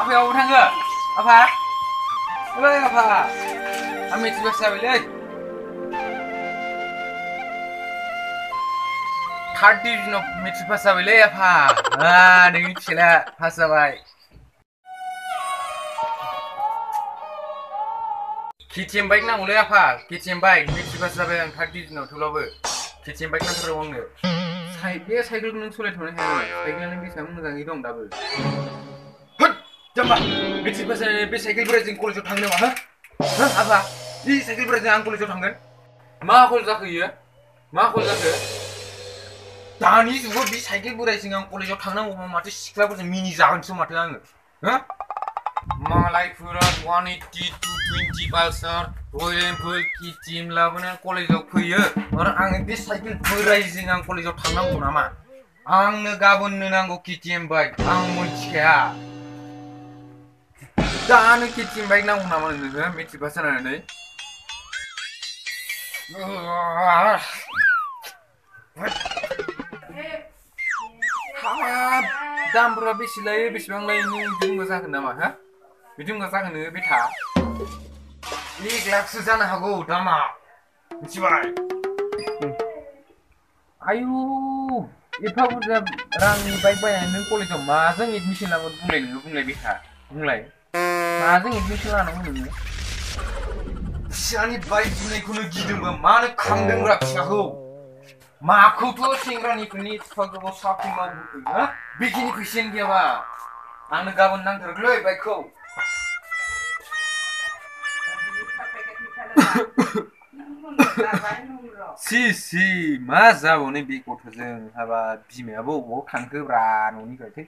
आफायाव थाङो आफा ओइ आफा आं मेट्रिक पास जाबायलै थार्ड डिभिजनाव मेट्रिक पास जाबायलै आफा नोंनि फिसाला पास जाबाय KTM बाइक नांगौलै आफा KTM बाइक मेट्रिक पास जाबाय आं थार्ड डिभिजनाव थेवब्लाबो KTM बाइक नांथारगौ आंनो बे साइकेलखौ नों सलायथ'नो हाया साइकेलानो बेसेबां मोजाङै दं दाबो होद जाम्बा मेट्रिक पास जानानै बे साइकेल बोरायजों कलेजाव थांनो नामा हो आफा बे साइकेल बोरायजों आं कलेजाव थांगोन मा आखल जाखो इयो मा आखल जाखो दानि जुगाव बे साइकेल बोरायजों आं कलेजाव थांनांगौबा माथो सिख्लाफोरजों मिनि जागोनसो माथो आङो हो मालायफोरा 180 220 पालसार रयेल एनफिल्ड KTM लाबोनानै कलेजाव फैयो आरो आङो बे साइकेल बोरायजों आं कलेजाव थांनांगौ नामा आंनो गाबोननो नांगौ KTM बाइक आं मोनथिखाया दानो KTM बाइक नांगौ नामा नोंनो मेट्रिक पास जानानै हाबाब दामफोरा बेसे लायो बेसेबां लायो नों बिदि बुंबा जागोन नामा हा बिदि बुंबा जागोन नोङो बेथा 1 लाखसो जानो हागौ दामा मिथिबाय आयु एफा बुरजा रांनि बाइक बायनानै नों कलेजाव माजों एडमिसन लागोन बुंलाय नोङो बुंलाय बेथा बुंलाय माजों एडमिसन लानांगौ नोङो फिसानि बाइक बिनायखौनो गिदोंबा मानो खांदोंब्रा फिसाखौ माखौथ' सेंग्रानिफ्रायनो एफा गोबाव साख्रि मावबोखो हा बेखिनि फैसायानो गैयाबा आंनो गाबोन नांथारगौलै बाइकखौ सि मा जाबावनो बे गथ'जों हाबा बिमायाबो अबाव थांखोब्रा न'निफ्राय